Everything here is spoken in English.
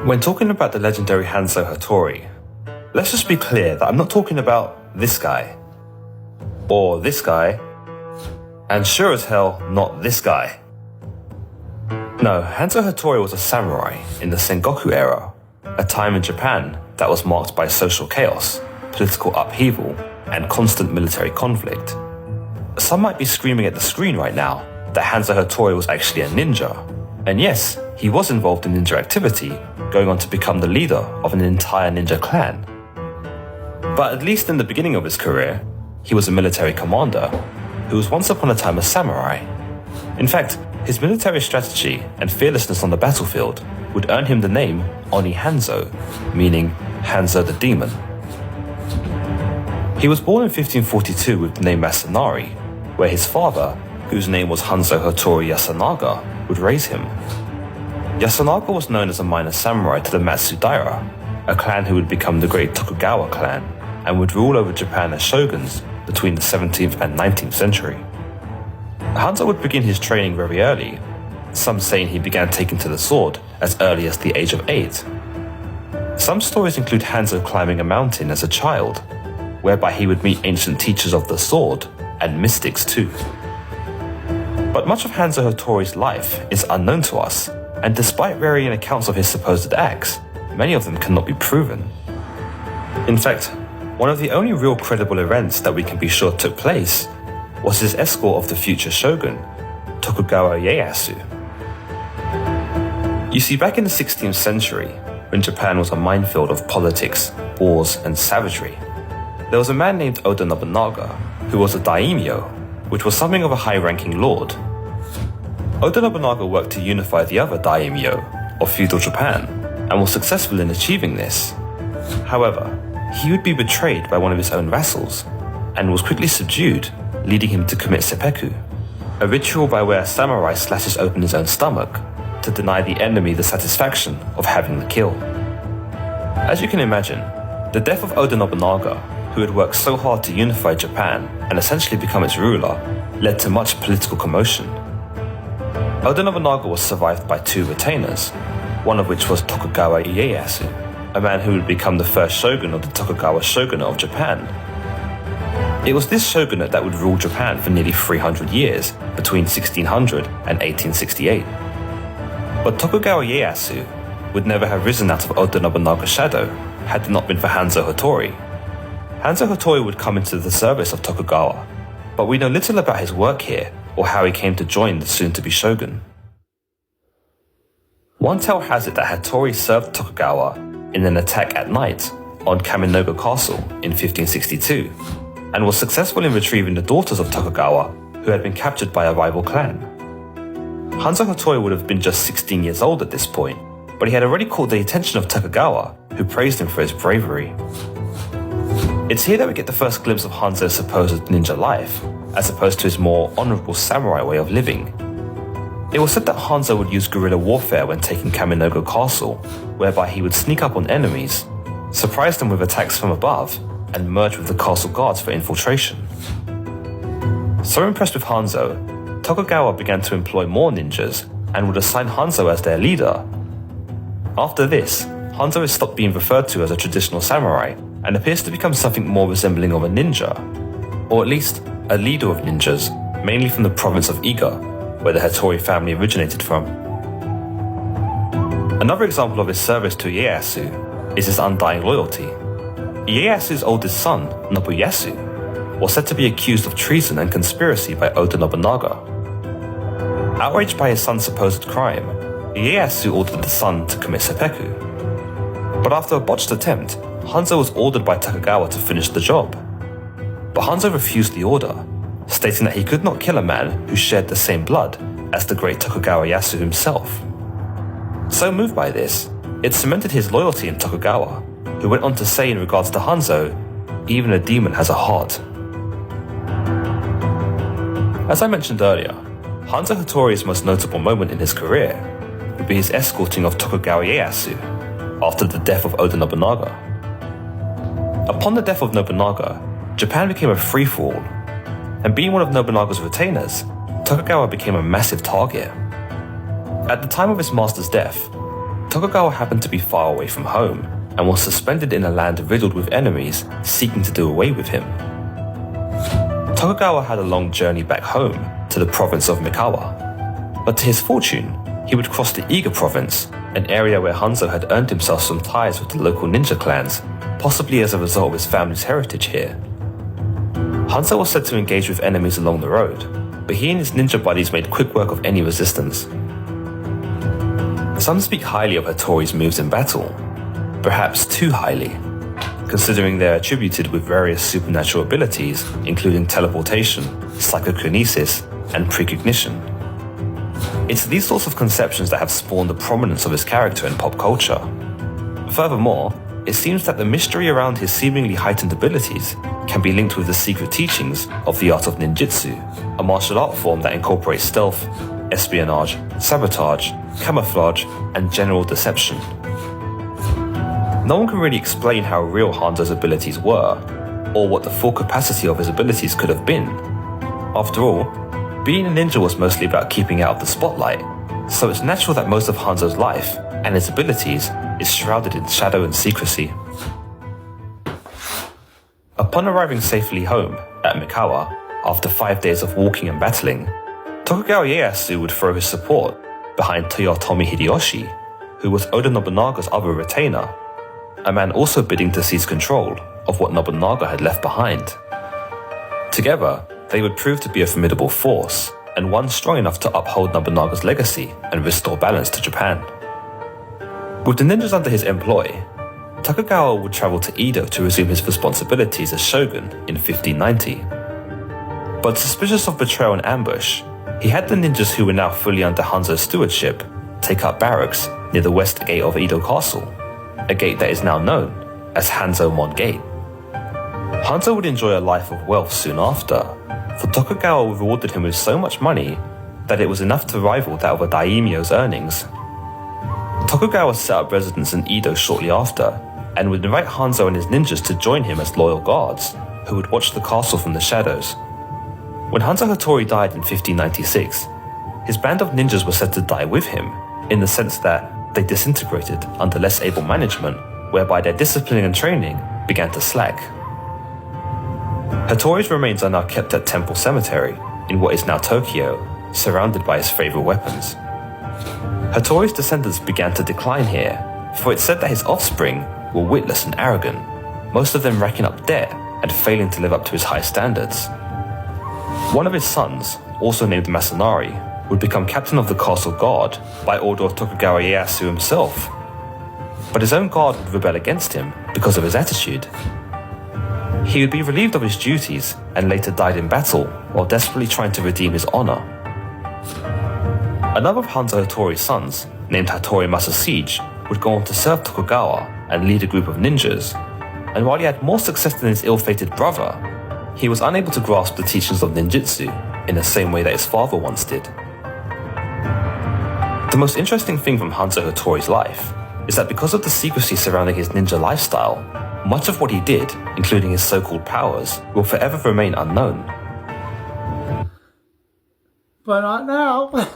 When talking about the legendary Hanzo hattori, let's just be clear that I'm not talking about this guy, or this guy, and sure as hell not this guy. No, Hanzo hattori was a samurai in the Sengoku era, a time in Japan that was marked by social chaos, political upheaval, and constant military conflict. Some might be screaming at the screen right now that Hanzo hattori was actually a ninja, and yes, he was involved in ninja activity, going on to become the leader of an entire ninja clan. But at least in the beginning of his career, he was a military commander who was once upon a time a samurai. In fact, his military strategy and fearlessness on the battlefield would earn him the name Oni Hanzo, meaning Hanzo the Demon. He was born in 1542 with the name Masanari, where his father, whose name was Hanzo Hattori Yasunaga, would raise him. Yasunaga was known as a minor samurai to the Matsudaira, a clan who would become the great Tokugawa clan and would rule over Japan as shoguns between the 17th and 19th century. Hanzo would begin his training very early, some saying he began taking to the sword as early as the age of 8. Some stories include Hanzo climbing a mountain as a child, whereby he would meet ancient teachers of the sword and mystics too. But much of Hanzo Hattori's life is unknown to us, and despite varying accounts of his supposed acts, many of them cannot be proven. In fact, one of the only real credible events that we can be sure took place was his escort of the future shogun, Tokugawa Ieyasu. You see, back in the 16th century, when Japan was a minefield of politics, wars, and savagery, there was a man named Oda Nobunaga who was a daimyo, which was something of a high-ranking lord. Oda Nobunaga worked to unify the other daimyo of feudal Japan and was successful in achieving this. However, he would be betrayed by one of his own vassals and was quickly subdued, leading him to commit seppuku, a ritual by where a samurai slashes open his own stomach to deny the enemy the satisfaction of having the kill. As you can imagine, the death of Oda Nobunaga, who had worked so hard to unify Japan and essentially become its ruler, led to much political commotion. Oda Nobunaga was survived by 2 retainers, one of which was Tokugawa Ieyasu, a man who would become the first shogun of the Tokugawa shogunate of Japan. It was this shogunate that would rule Japan for nearly 300 years, between 1600 and 1868. But Tokugawa Ieyasu would never have risen out of Oda Nobunaga's shadow had it not been for Hanzo hattori. Hanzo hattori would come into the service of Tokugawa, but we know little about his work here or how he came to join the soon-to-be shogun. One tale has it that Hattori served Tokugawa in an attack at night on Kaminoga Castle in 1562, and was successful in retrieving the daughters of Tokugawa who had been captured by a rival clan. Hanzo hattori would have been just 16 years old at this point, but he had already caught the attention of Tokugawa, who praised him for his bravery. It's here that we get the first glimpse of Hanzo's supposed ninja life, as opposed to his more honorable samurai way of living. It was said that Hanzo would use guerrilla warfare when taking Kaminoga Castle, whereby he would sneak up on enemies, surprise them with attacks from above, and merge with the castle guards for infiltration. So impressed with Hanzo, Tokugawa began to employ more ninjas and would assign Hanzo as their leader. After this, Hanzo is stopped being referred to as a traditional samurai and appears to become something more resembling of a ninja, or at least a leader of ninjas, mainly from the province of Iga, where the Hattori family originated from. Another example of his service to Ieyasu is his undying loyalty. Ieyasu's oldest son, Nobuyasu, was said to be accused of treason and conspiracy by Oda Nobunaga. Outraged by his son's supposed crime, Ieyasu ordered the son to commit seppuku. But after a botched attempt, Hanzo was ordered by Tokugawa to finish the job. But Hanzo refused the order, stating that he could not kill a man who shared the same blood as the great Tokugawa Ieyasu himself. So moved by this, it cemented his loyalty in Tokugawa, who went on to say in regards to Hanzo, "Even a demon has a heart." As I mentioned earlier, Hanzo hattori's most notable moment in his career would be his escorting of Tokugawa Ieyasu after the death of Oda Nobunaga. Upon the death of Nobunaga, Japan became a free-for-all, and being one of Nobunaga's retainers, Tokugawa became a massive target. At the time of his master's death, Tokugawa happened to be far away from home and was suspended in a land riddled with enemies seeking to do away with him. Tokugawa had a long journey back home to the province of Mikawa, but to his fortune, he would cross the Iga province, an area where Hanzo had earned himself some ties with the local ninja clans, possibly as a result of his family's heritage here. Hanzo was said to engage with enemies along the road, but he and his ninja buddies made quick work of any resistance. Some speak highly of Hattori's moves in battle, perhaps too highly, considering they are attributed with various supernatural abilities, including teleportation, psychokinesis, and precognition. It's these sorts of conceptions that have spawned the prominence of his character in pop culture. Furthermore, it seems that the mystery around his seemingly heightened abilities can be linked with the secret teachings of the art of ninjutsu, a martial art form that incorporates stealth, espionage, sabotage, camouflage, and general deception. No one can really explain how real Hanzo's abilities were, or what the full capacity of his abilities could have been. After all, being a ninja was mostly about keeping out of the spotlight, so it's natural that most of Hanzo's life and his abilities is shrouded in shadow and secrecy. Upon arriving safely home at Mikawa, after 5 days of walking and battling, Tokugawa Ieyasu would throw his support behind Toyotomi Hideyoshi, who was Oda Nobunaga's other retainer, a man also bidding to seize control of what Nobunaga had left behind. Together, they would prove to be a formidable force, and one strong enough to uphold Nobunaga's legacy and restore balance to Japan. With the ninjas under his employ, Tokugawa would travel to Edo to resume his responsibilities as shogun in 1590. But suspicious of betrayal and ambush, he had the ninjas who were now fully under Hanzo's stewardship take up barracks near the west gate of Edo Castle, a gate that is now known as Hanzo Mon Gate. Hanzo would enjoy a life of wealth soon after, for Tokugawa rewarded him with so much money that it was enough to rival that of a daimyo's earnings. Tokugawa set up residence in Edo shortly after, and would invite Hanzo and his ninjas to join him as loyal guards, who would watch the castle from the shadows. When Hanzo Hattori died in 1596, his band of ninjas were said to die with him, in the sense that they disintegrated under less able management, whereby their discipline and training began to slack. Hattori's remains are now kept at Temple Cemetery, in what is now Tokyo, surrounded by his favorite weapons. Hattori's descendants began to decline here, for it's said that his offspring were witless and arrogant, most of them racking up debt and failing to live up to his high standards. One of his sons, also named Masanari, would become captain of the castle guard by order of Tokugawa Ieyasu himself. But his own guard would rebel against him because of his attitude. He would be relieved of his duties and later died in battle while desperately trying to redeem his honor. Another of Hanzo Hattori's sons, named Hattori Masasige, would go on to serve Tokugawa and lead a group of ninjas, and while he had more success than his ill-fated brother, he was unable to grasp the teachings of ninjutsu in the same way that his father once did. The most interesting thing from Hanzo Hattori's life is that because of the secrecy surrounding his ninja lifestyle, much of what he did, including his so-called powers, will forever remain unknown. But not now.